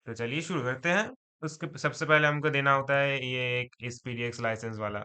तो चलिए शुरू करते हैं। उसके सबसे पहले हमको देना होता है ये एक SPDX लाइसेंस वाला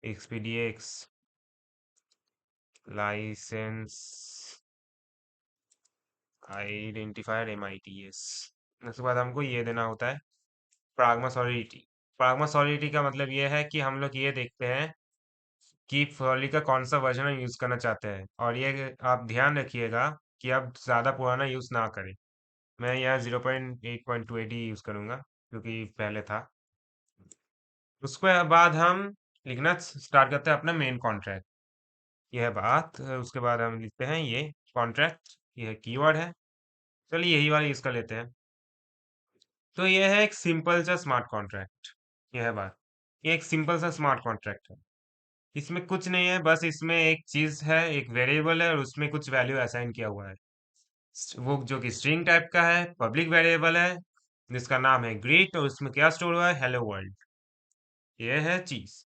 SPDX लाइसेंस आइडेंटिफायर MITS। उसके बाद हमको ये देना होता है प्राग्मा सॉलिडिटी। प्राग्मा सॉलिडिटी का मतलब ये है कि हम लोग ये देखते हैं कि सॉलिड का कौन सा वर्जन हम यूज करना चाहते हैं, और ये आप ध्यान रखिएगा कि आप ज्यादा पुराना यूज ना करें। मैं यहाँ 0.8.280 यूज करूंगा क्योंकि पहले था। उसके बाद हम लिखना स्टार्ट करते हैं अपना मेन कॉन्ट्रैक्ट। यह बात उसके बाद हम लिखते हैं ये कॉन्ट्रैक्ट, यह कीवर्ड है। चलिए यही वाला यूज कर लेते हैं। तो यह है एक सिंपल सा स्मार्ट कॉन्ट्रैक्ट। यह बात, ये एक सिंपल सा स्मार्ट कॉन्ट्रैक्ट है। इसमें कुछ नहीं है, बस इसमें एक चीज है, एक वेरिएबल है और उसमें कुछ वैल्यू असाइन किया हुआ है। वो जो कि स्ट्रिंग टाइप का है, पब्लिक वेरिएबल है जिसका नाम है ग्रीट, और उसमें क्या स्टोर हुआ है, हेलो वर्ल्ड। ये है चीज।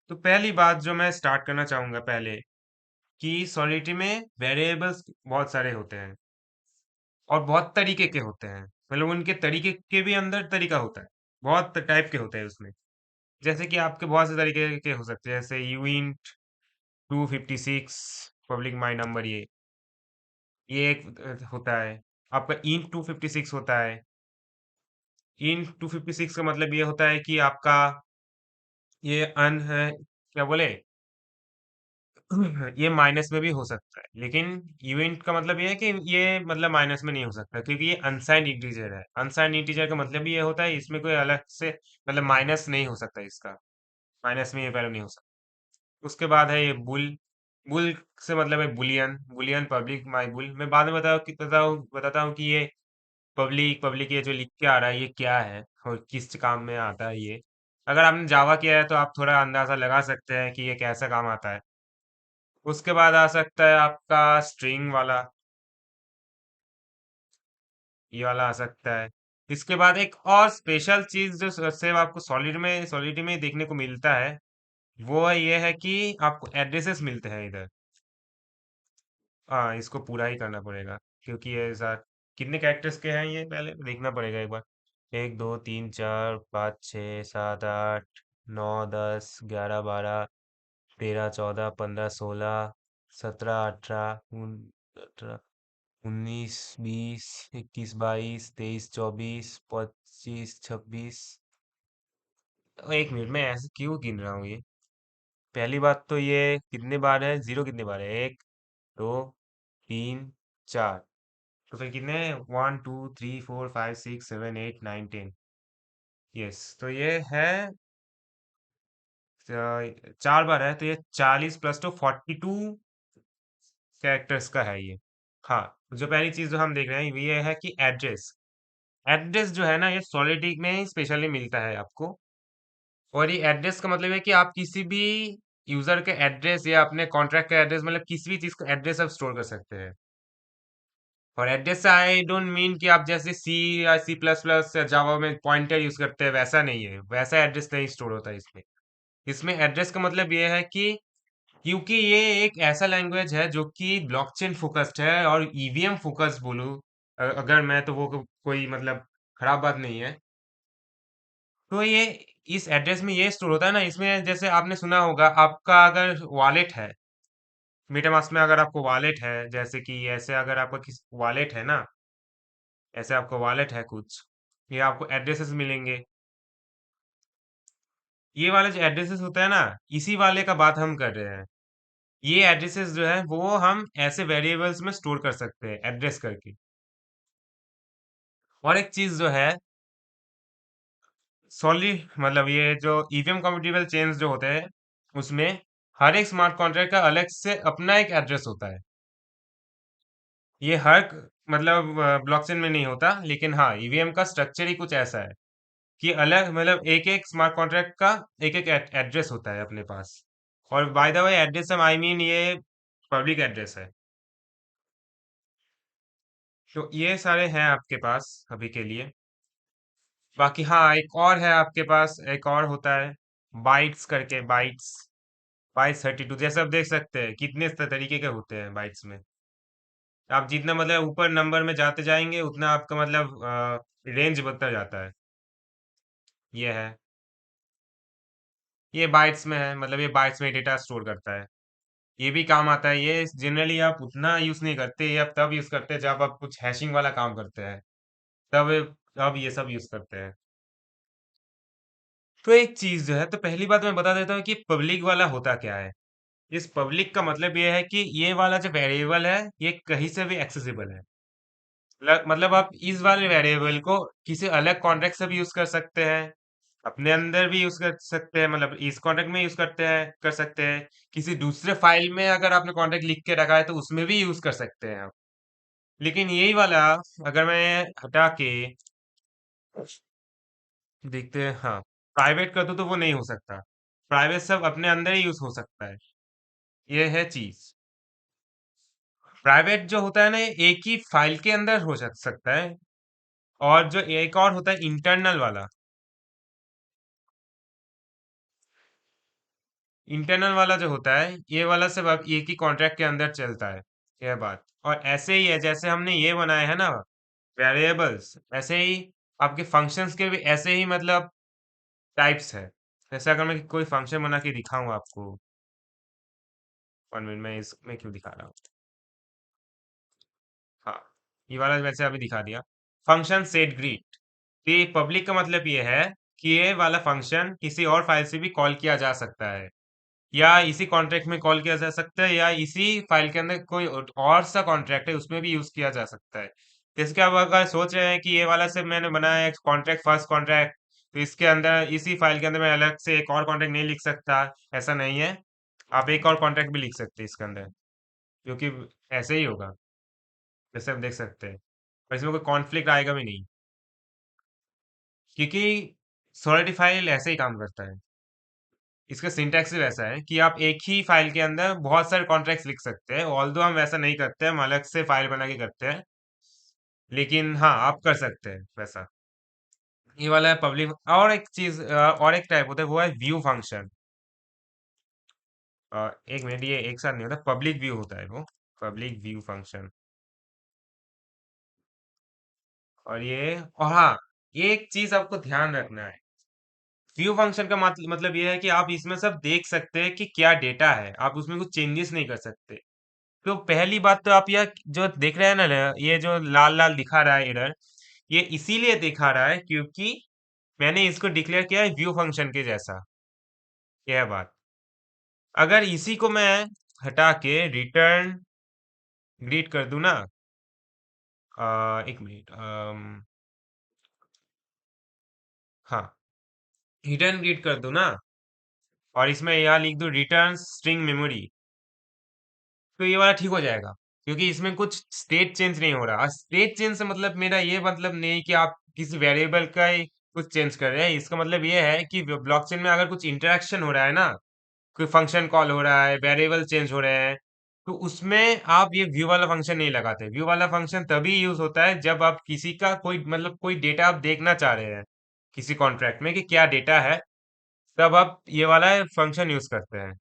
तो पहली बात जो मैं स्टार्ट करना चाहूंगा पहले, कि सॉलिडिटी में वेरिएबल्स बहुत सारे होते हैं और बहुत तरीके के होते हैं। मतलब उनके तरीके के भी अंदर तरीका होता है, बहुत टाइप के होते हैं उसमें। जैसे कि आपके बहुत से तरीके के हो सकते हैं, जैसे यूइंट 256 पब्लिक माई नंबर, ये एक होता है। आपका इंट 256 होता है। इंट 256 का मतलब ये होता है कि आपका ये अन है, क्या बोले, ये माइनस में भी हो सकता है, लेकिन इवेंट का मतलब ये है कि ये मतलब माइनस में नहीं हो सकता क्योंकि ये अनसाइंड इंटीजर है। अनसाइंड इंटीजर का मतलब ये होता है इसमें कोई अलग से मतलब माइनस नहीं हो सकता इसका, माइनस में ये वैल्यू नहीं हो सकता। उसके बाद है ये बुल। बुल से मतलब है बुलियन, बुलियन पब्लिक माई बुल। मैं बाद में बताता हूँ कि ये पब्लिक पब्लिक ये जो लिख के आ रहा है ये क्या है और किस काम में आता है ये। अगर आपने जावा किया है तो आप थोड़ा अंदाजा लगा सकते हैं कि ये कैसा काम आता है। उसके बाद आ सकता है आपका स्ट्रिंग वाला, ये वाला आ सकता है। इसके बाद एक और स्पेशल चीज जो सिर्फ आपको सॉलिड में देखने को मिलता है, वो ये है कि आपको एड्रेसेस मिलते हैं इधर। हाँ, इसको पूरा ही करना पड़ेगा क्योंकि ये ऐसा कितने कैरेक्टर्स के हैं ये पहले देखना पड़ेगा एक बार। 1 2 3 4 5 6 7 8 9 10 11 12 13 14 15 16 17 18 19 20 21 22 23 24 25 26 26। एक मिनट में ऐसे क्यों गिन रहा हूँ ये। पहली बात तो ये कितने बार है, जीरो कितने बार है, 1 2 3 4। तो फिर कितने, 1 2 3 4 5 6 7 8 9 10। यस, तो ये है 4 बार है, तो ये 40 प्लस टू 42 कैरेक्टर्स का है ये। हाँ, जो पहली चीज जो हम देख रहे हैं ये है कि एड्रेस। एड्रेस जो है ना ये सॉलिडिटी में ही स्पेशली मिलता है आपको। और ये एड्रेस का मतलब है कि आप किसी भी यूजर के एड्रेस या अपने कॉन्ट्रैक्ट का एड्रेस, मतलब किसी भी चीज का एड्रेस आप स्टोर कर सकते हैं। और एड्रेस से आई डोंट मीन कि आप जैसे सी या C++ या जावा में पॉइंटर यूज करते हैं, वैसा नहीं है, वैसा एड्रेस नहीं स्टोर होता है इसमें। इसमें एड्रेस का मतलब ये है कि क्योंकि ये एक ऐसा लैंग्वेज है जो कि ब्लॉकचेन फोकस्ड है और EVM फोकस्ड बोलूं अगर मैं, तो वो कोई मतलब खराब बात नहीं है। तो ये इस एड्रेस में ये स्टोर होता है ना, इसमें जैसे आपने सुना होगा आपका अगर वॉलेट है, मेटामास्क में अगर आपको वॉलेट है, जैसे कि ऐसे अगर आपका किस वॉलेट है ना, ऐसे आपका वॉलेट है कुछ, ये आपको एड्रेसेस मिलेंगे। ये वाले जो एड्रेसेस होता है ना, इसी वाले का बात हम कर रहे हैं। ये एड्रेसेस जो है वो हम ऐसे वेरिएबल्स में स्टोर कर सकते हैं एड्रेस करके। और एक चीज जो है सॉलिड, मतलब ये जो EVM कम्पिटेबल चेन्स जो होते हैं उसमें हर एक स्मार्ट कॉन्ट्रैक्ट का अलग से अपना एक एड्रेस होता है। ये हर मतलब ब्लॉकचेन में नहीं होता, लेकिन हाँ EVM का स्ट्रक्चर ही कुछ ऐसा है कि अलग मतलब एक एक स्मार्ट कॉन्ट्रैक्ट का एक एक एड्रेस होता है अपने पास। और बाय द वे एड्रेस हम आई मीन ये पब्लिक एड्रेस है। तो ये सारे हैं आपके पास अभी के लिए। बाकी हाँ एक और है आपके पास, एक और होता है बाइट्स करके, बाइट्स। बाइट्स 32 जैसे आप देख सकते हैं कितने तरीके के होते हैं बाइट्स में। आप जितना मतलब ऊपर नंबर में जाते जाएंगे उतना आपका मतलब रेंज बढ़ता जाता है। ये है। ये बाइट्स में है, मतलब ये बाइट्स में डेटा स्टोर करता है। ये भी काम आता है। ये जनरली आप उतना यूज नहीं करते, ये आप तब यूज करते हैं जब आप कुछ हैशिंग वाला काम करते हैं, तब तब ये सब यूज करते हैं। तो एक चीज जो है, तो पहली बात मैं बता देता हूँ कि पब्लिक वाला होता क्या है। इस पब्लिक का मतलब ये है कि ये वाला जो वेरिएबल है, ये कहीं से भी एक्सेसिबल है। मतलब आप इस वाले वेरिएबल को किसी अलग कॉन्टेक्स्ट से भी यूज कर सकते हैं, अपने अंदर भी यूज कर सकते हैं, मतलब इस कॉन्टेक्ट में यूज करते हैं, कर सकते हैं, किसी दूसरे फाइल में अगर आपने कॉन्टेक्ट लिख के रखा है तो उसमें भी यूज कर सकते हैं आप। लेकिन यही वाला अगर मैं हटा के देखते हैं, हाँ, प्राइवेट कर दूं तो वो नहीं हो सकता। प्राइवेट सब अपने अंदर ही यूज हो सकता है। ये है चीज। प्राइवेट जो होता है ना, ये एक ही फाइल के अंदर हो सकता है। और जो एक और होता है इंटरनल वाला, इंटरनल वाला जो होता है, ये वाला सब अब एक ही कॉन्ट्रैक्ट के अंदर चलता है। यह बात। और ऐसे ही है जैसे हमने ये बनाए हैं ना वेरिएबल्स, ऐसे ही आपके फंक्शंस के भी ऐसे ही मतलब टाइप्स है। जैसे अगर मैं कोई फंक्शन बना के दिखाऊं आपको, 1 मिनट में इसमें क्यों दिखा रहा हूँ। हाँ, ये वाला वैसे अभी दिखा दिया। फंक्शन सेट ग्रीट, ये पब्लिक का मतलब ये है कि ये वाला फंक्शन किसी और फाइल से भी कॉल किया जा सकता है, या इसी कॉन्ट्रैक्ट में कॉल किया जा सकता है, या इसी फाइल के अंदर कोई और सा कॉन्ट्रैक्ट है उसमें भी यूज किया जा सकता है। इसके अब अगर सोच रहे हैं कि ये वाला सिर्फ मैंने बनाया है कॉन्ट्रैक्ट, फर्स्ट कॉन्ट्रैक्ट, तो इसके अंदर इसी फाइल के अंदर मैं अलग से एक और कॉन्ट्रैक्ट नहीं लिख सकता, ऐसा नहीं है। आप एक और कॉन्ट्रैक्ट भी लिख सकते हैं इसके अंदर, क्योंकि ऐसे ही होगा, जैसे आप देख सकते हैं। और इसमें कोई कॉन्फ्लिक्ट आएगा भी नहीं, क्योंकि सॉलिडिफाइल ऐसे ही काम करता है। इसका सिंटैक्स ही वैसा है कि आप एक ही फाइल के अंदर बहुत सारे कॉन्ट्रैक्ट्स लिख सकते हैं, ऑल्दो हम वैसा नहीं करते हैं, हम अलग से फाइल बना के करते हैं। लेकिन हाँ, आप कर सकते हैं वैसा। ये वाला है पब्लिक। और एक चीज और एक टाइप होता है, वो है व्यू फंक्शन। एक मिनट, ये एक साथ नहीं होता, पब्लिक व्यू होता है वो, पब्लिक व्यू फंक्शन। और ये, और हाँ, एक चीज आपको ध्यान रखना है। व्यू फंक्शन का मतलब ये है कि आप इसमें सब देख सकते हैं कि क्या डेटा है, आप उसमें कुछ चेंजेस नहीं कर सकते। तो पहली बात तो आप यह जो देख रहे हैं ना, ये जो लाल लाल दिखा रहा है इधर, ये इसीलिए दिखा रहा है क्योंकि मैंने इसको डिक्लेयर किया है व्यू फंक्शन के जैसा। यह बात। अगर इसी को मैं हटा के रिटर्न ग्रीट कर दूं ना, एक मिनट, हाँ, रिटर्न ग्रीट कर दूं ना, और इसमें यहाँ लिख दूं रिटर्न स्ट्रिंग मेमोरी, तो ये वाला ठीक हो जाएगा, क्योंकि इसमें कुछ स्टेट चेंज नहीं हो रहा। स्टेट चेंज से मतलब मेरा ये मतलब नहीं कि आप किसी वेरिएबल का ही कुछ चेंज कर रहे हैं। इसका मतलब ये है कि ब्लॉकचेन में अगर कुछ इंटरेक्शन हो रहा है ना, कोई फंक्शन कॉल हो रहा है, वेरिएबल चेंज हो रहे हैं, तो उसमें आप ये व्यू वाला फंक्शन नहीं लगाते। व्यू वाला फंक्शन तभी यूज होता है जब आप किसी का कोई मतलब कोई डेटा आप देखना चाह रहे हैं किसी कॉन्ट्रैक्ट में कि क्या डेटा है, तब आप ये वाला फंक्शन यूज करते हैं।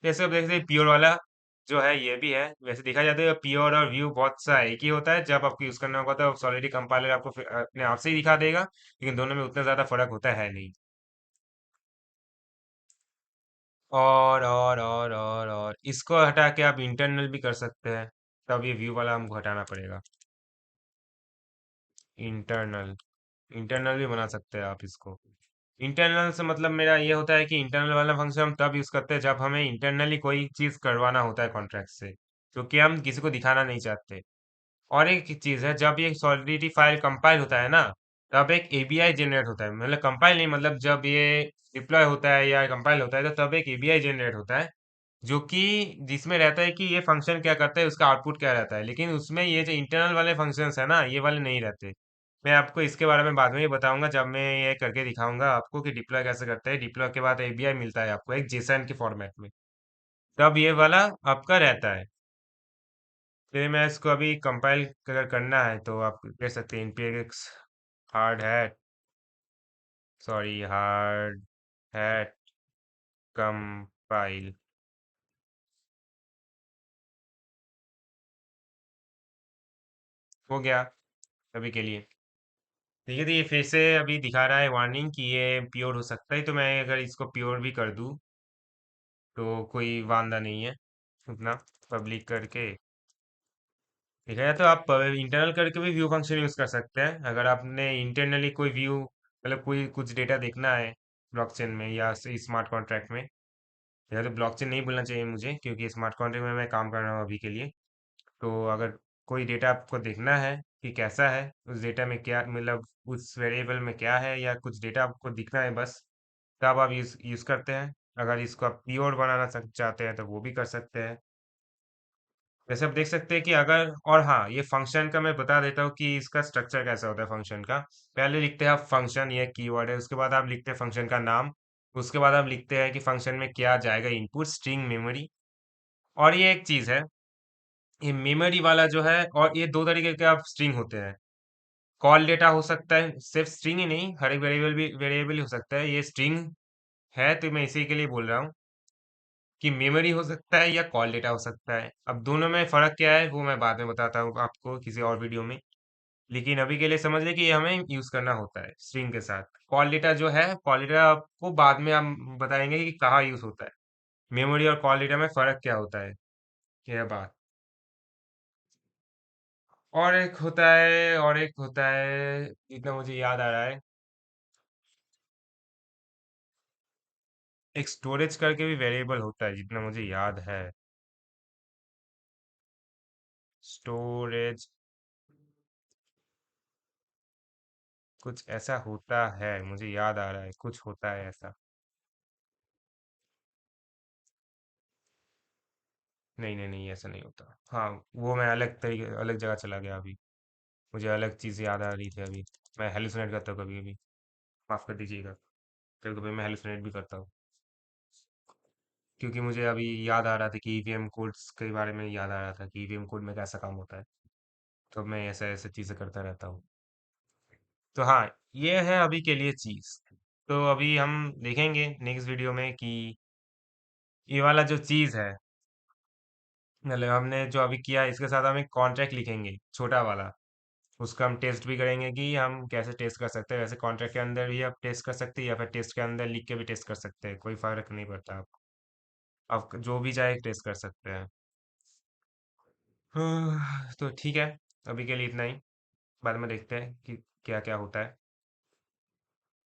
जैसे अब देखते हैं प्योर वाला जो है, ये भी है। वैसे देखा जाता है प्योर और व्यू बहुत सा एक ही होता है, जब आपको यूज करना होगा तो सॉलिड कंपाइलर आपको अपने आप से ही दिखा देगा, लेकिन दोनों में उतना ज्यादा फर्क होता है नहीं। और इसको हटा के आप इंटरनल भी कर सकते हैं, तब ये व्यू वाला हमको हटाना पड़ेगा। इंटरनल, इंटरनल भी बना सकते हैं आप इसको। इंटरनल से मतलब मेरा ये होता है कि इंटरनल वाला फंक्शन हम तब यूज करते हैं जब हमें इंटरनली कोई चीज करवाना होता है कॉन्ट्रैक्ट से, क्योंकि हम किसी को दिखाना नहीं चाहते। और एक चीज है, जब ये सॉलिडिटी फाइल कंपाइल होता है ना, तब एक एबीआई जनरेट होता है, मतलब कंपाइल नहीं, मतलब जब ये डिप्लॉय होता है या कंपाइल होता है तो तब एक एबीआई जनरेट होता है, जो कि जिसमें रहता है कि ये फंक्शन क्या करता है, उसका आउटपुट क्या रहता है। लेकिन उसमें ये जो इंटरनल वाले फंक्शंस है ना, ये वाले नहीं रहते। मैं आपको इसके बारे में बाद में ही बताऊंगा, जब मैं ये करके दिखाऊंगा आपको कि डिप्लॉय कैसे करते हैं। डिप्लॉय के बाद एबीआई मिलता है आपको एक जेसन के फॉर्मेट में, तब ये वाला आपका रहता है। फिर मैं इसको अभी कंपाइल अगर करना है तो आप कह सकते हैं npx hard hat, sorry hard hat compile. हो गया अभी के लिए। ठीक है, तो ये फिर से अभी दिखा रहा है वार्निंग कि ये प्योर हो सकता है, तो मैं अगर इसको प्योर भी कर दूं तो कोई वांदा नहीं है उतना। पब्लिक करके देखा जाए तो आप इंटरनल करके भी व्यू फंक्शन यूज कर सकते हैं। अगर आपने इंटरनली कोई व्यू मतलब कोई कुछ डेटा देखना है ब्लॉकचेन में या स्मार्ट कॉन्ट्रैक्ट में, या तो ब्लॉकचेन नहीं बोलना चाहिए मुझे क्योंकि स्मार्ट कॉन्ट्रैक्ट में मैं काम कर रहा हूँ अभी के लिए। तो अगर कोई डेटा आपको देखना है कि कैसा है उस डेटा में क्या मतलब उस वेरिएबल में क्या है या कुछ डेटा आपको दिखना है बस, तब आप यूज यूज करते हैं। अगर इसको आप प्योर बनाना चाहते हैं तो वो भी कर सकते हैं। जैसे आप देख सकते हैं कि अगर और हाँ, ये फंक्शन का मैं बता देता हूँ कि इसका स्ट्रक्चर कैसा होता है फंक्शन का। पहले लिखते हैं आप फंक्शन, ये कीवर्ड है, उसके बाद आप लिखते हैं फंक्शन का नाम। उसके बाद आप लिखते हैं कि फंक्शन में क्या जाएगा, इनपुट स्ट्रिंग मेमोरी। और ये एक चीज है, ये मेमोरी वाला जो है, और ये दो तरीके के आप स्ट्रिंग होते हैं। कॉल डेटा हो सकता है, सिर्फ स्ट्रिंग ही नहीं, हर एक वेरिएबल ही हो सकता है। ये स्ट्रिंग है तो मैं इसी के लिए बोल रहा हूँ कि मेमोरी हो सकता है या कॉल डेटा हो सकता है। अब दोनों में फर्क क्या है वो मैं बाद में बताता हूँ आपको किसी और वीडियो में। लेकिन अभी के लिए समझ लें कि ये हमें यूज करना होता है स्ट्रिंग के साथ। कॉल डेटा जो है, कॉल डेटा आपको बाद में हम बताएंगे कि कहाँ यूज होता है। मेमोरी और कॉल डेटा में फर्क क्या होता है, यह बात। और एक होता है जितना मुझे याद आ रहा है, एक स्टोरेज करके भी वेरिएबल होता है जितना मुझे याद है। स्टोरेज कुछ ऐसा होता है, मुझे याद आ रहा है कुछ होता है ऐसा। नहीं नहीं नहीं, ऐसा नहीं होता। हाँ, वो मैं अलग तरीके अलग जगह चला गया अभी। मुझे अलग चीज़ याद आ रही थी अभी। मैं हेलुसिनेट करता हूँ कभी कभी, माफ़ कर दीजिएगा। कभी कभी मैं हेलुसिनेट भी करता हूँ क्योंकि मुझे अभी याद आ रहा था कि ईवीएम कोड्स के बारे में याद आ रहा था कि ईवीएम कोड में कैसा काम होता है। तो मैं ऐसा ऐसा चीज़ें करता रहता हूँ। तो हाँ, ये है अभी के लिए चीज़। तो अभी हम देखेंगे नेक्स्ट वीडियो में कि ये वाला जो चीज़ है, मतलब हमने जो अभी किया है, इसके साथ हम एक कॉन्ट्रैक्ट लिखेंगे छोटा वाला। उसका हम टेस्ट भी करेंगे कि हम कैसे टेस्ट कर सकते हैं। वैसे कॉन्ट्रैक्ट के अंदर भी आप टेस्ट कर सकते हैं या फिर टेस्ट के अंदर लिख के भी टेस्ट कर सकते हैं, कोई फर्क नहीं पड़ता। आप जो भी चाहे टेस्ट कर सकते हैं। तो ठीक है, अभी के लिए इतना ही। बाद में देखते हैं कि क्या क्या होता है।